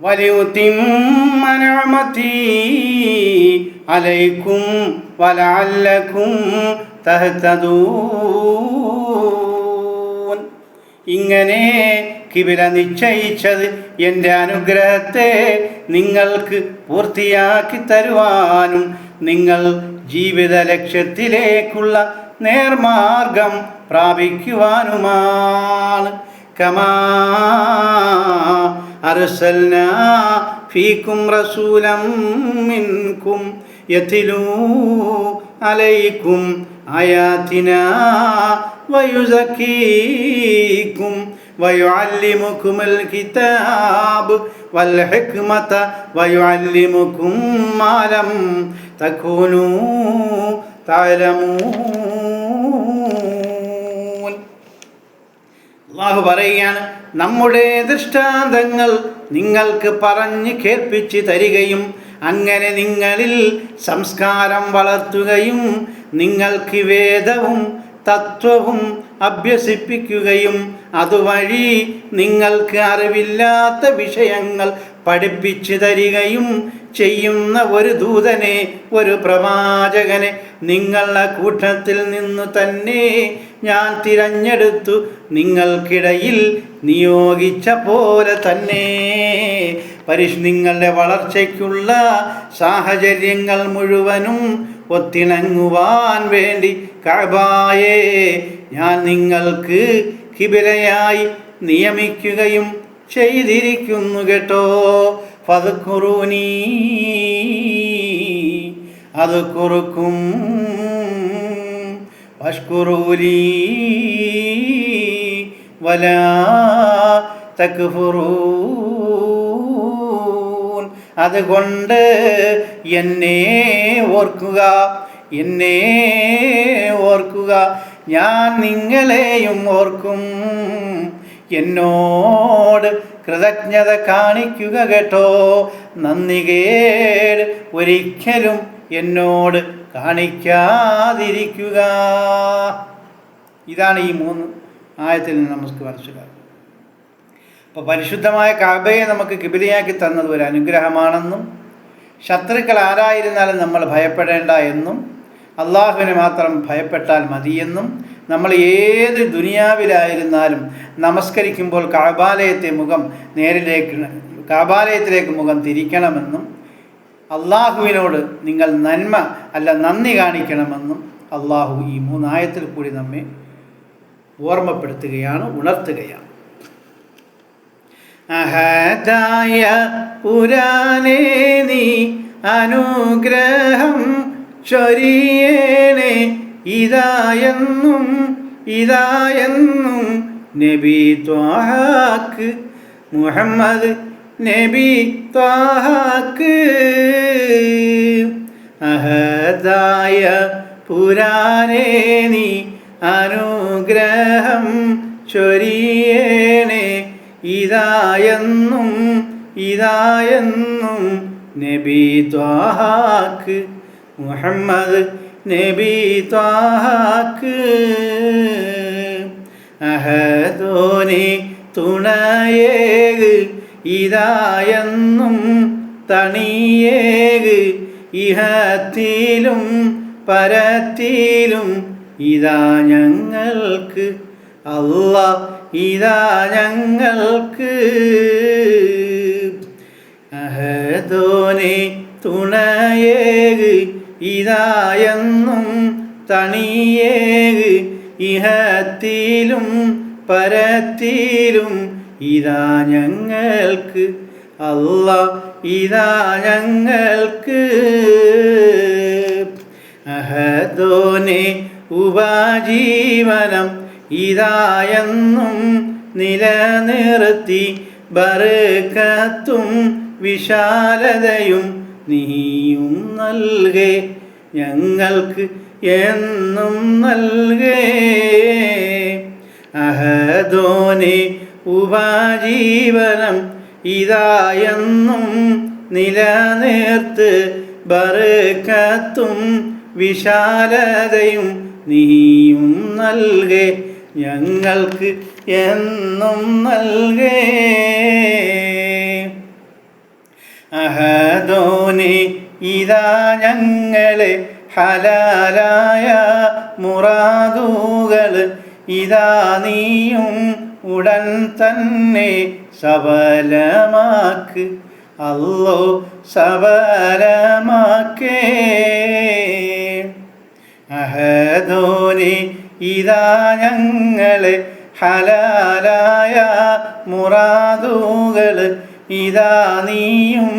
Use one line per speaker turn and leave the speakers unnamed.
വലിയുതിമ്മ നിഅമതി അലൈക്കും വലഅല്ലക്കും തഹ്തദൂൻ. ഇങ്ങനെ കിബില നിശ്ചയിച്ചത് എൻ്റെ അനുഗ്രഹത്തെ നിങ്ങൾക്ക് പൂർത്തിയാക്കി തരുവാനും നിങ്ങൾ ജീവിത ലക്ഷ്യത്തിലേക്കുള്ള നേർമാർഗം പ്രാപിക്കുവാനുമാണ്. കമാ അർസൽനാ ഫീകും റസൂലൻ മിൻകും യത്ലൂ അലൈക്കും ആയാതിനാ വയുസക്കീകും വയുഅല്ലിമുകുമുൽ കിതാബ് വൽ ഹിക്മത വയുഅല്ലിമുകും മാ ലം തകൂനൂ തഅലമൂൻ. അല്ലാഹു പറയുകയാണ്, നമ്മുടെ ദൃഷ്ടാന്തങ്ങൾ നിങ്ങൾക്ക് പറഞ്ഞ് കേൾപ്പിച്ച് തരികയും അങ്ങനെ നിങ്ങളിൽ സംസ്കാരം വളർത്തുകയും നിങ്ങൾക്ക് വേദവും തത്വവും അഭ്യസിപ്പിക്കുകയും അതുവഴി നിങ്ങൾക്ക് അറിവില്ലാത്ത വിഷയങ്ങൾ പഠിപ്പിച്ചു തരികയും ചെയ്യുന്ന ഒരു ദൂതനെ, ഒരു പ്രവാചകനെ നിങ്ങളുടെ കൂട്ടത്തിൽ നിന്നു തന്നെ ഞാൻ തിരഞ്ഞെടുത്തു നിങ്ങൾക്കിടയിൽ നിയോഗിച്ച പോലെ തന്നെ നിങ്ങളുടെ വളർച്ചയ്ക്കുള്ള സാഹചര്യങ്ങൾ മുഴുവനും ഒത്തിണങ്ങുവാൻ വേണ്ടി കഅബയെ ഞാൻ നിങ്ങൾക്ക് ഖിബലയായി നിയമിക്കുകയും ചെയ്തിരിക്കുന്നു കേട്ടോ. ഫദ്കുറൂനി അദ്കുറുക്കും വഷ്കുറൂലി വലാ തക്ഫുറൂൻ. അതുകൊണ്ട് എന്നെ ഓർക്കുക, എന്നെ ഓർക്കുക, ഞാൻ നിങ്ങളെയും ഓർക്കും. എന്നോട് കൃതജ്ഞത കാണിക്കുക കേട്ടോ. നന്ദികേട് ഒരിക്കലും എന്നോട് കാണിക്കാതിരിക്കുക. ഇതാണ് ഈ 3 ആയത്തിൽ നിന്ന് നമുക്ക് മനസ്സിലാകും. അപ്പോൾ പരിശുദ്ധമായ കഅബയെ നമുക്ക് ഖിബലയാക്കി തന്നത് ഒരു അനുഗ്രഹമാണെന്നും ശത്രുക്കൾ ആരായിരുന്നാലും നമ്മൾ ഭയപ്പെടേണ്ട എന്നും അള്ളാഹുവിനെ മാത്രം ഭയപ്പെട്ടാൽ മതിയെന്നും നമ്മൾ ഏത് ദുനിയാവിലായിരുന്നാലും നമസ്കരിക്കുമ്പോൾ കഅബാലയത്തിലേക്ക് മുഖം തിരിക്കണമെന്നും അള്ളാഹുവിനോട് നിങ്ങൾ നന്മ അല്ല നന്ദി കാണിക്കണമെന്നും അള്ളാഹു ഈ 3 ആയത്തിൽ കൂടി നമ്മെ ഓർമ്മപ്പെടുത്തുകയാണ്, ഉണർത്തുകയാണ്. അഹദായ പുരാനേ നീ അനുഗ്രഹം ചൊരിയേണേ ഇതായെന്നും നബി ത്വാഹാക്ക് മുഹമ്മദ് നബി ത്വാഹാക്ക്. അഹദായ പുരാനേ നീ അനുഗ്രഹം ചൊരിയേണേ ഇതായെന്നും നബി ത്വാഹാക്ക് മുഹമ്മദ് നബി ത്വാഹാക്ക്. അഹദോനെ തുണയേക് ഇതായെന്നും തണിയേക് ഇഹത്തിലും പരത്തിലും ഇതാ ഞങ്ങൾക്ക് അല്ലാഹ് ഇതാ ഞങ്ങൾക്ക്. അഹദോനെ തുണയേക് ഇതായെന്നും തണിയേക് ഇഹത്തിലും പരത്തിലും ഇതാ ഞങ്ങൾക്ക് അല്ലാഹ് ഇതാ ഞങ്ങൾക്ക്. അഹദോനെ ഉപജീവനം ഇതായെന്നും നിലനിർത്തി ബർക്കത്തും വിശാലതയും നീയും നൽകേ ഞങ്ങൾക്ക് എന്നും നൽകേ. അഹദോനെ ഉപജീവനം ഇതായെന്നും നിലനിർത്ത് ബർക്കത്തും വിശാലതയും നീയും നൽകേ ഞങ്ങൾക്ക് എന്നും നൽകേ. ഇതാ ഞങ്ങളെ ഹലാലായ മുറാദുകൾ ഇതാ നീയും ഉടൻ തന്നെ സബലമാക്ക് അല്ലോ സബലമാക്കേ. അഹദോനെ ഇതാ ഞങ്ങളെ ഹലാലായ മുറാദുകൾ ഇതാ നീയും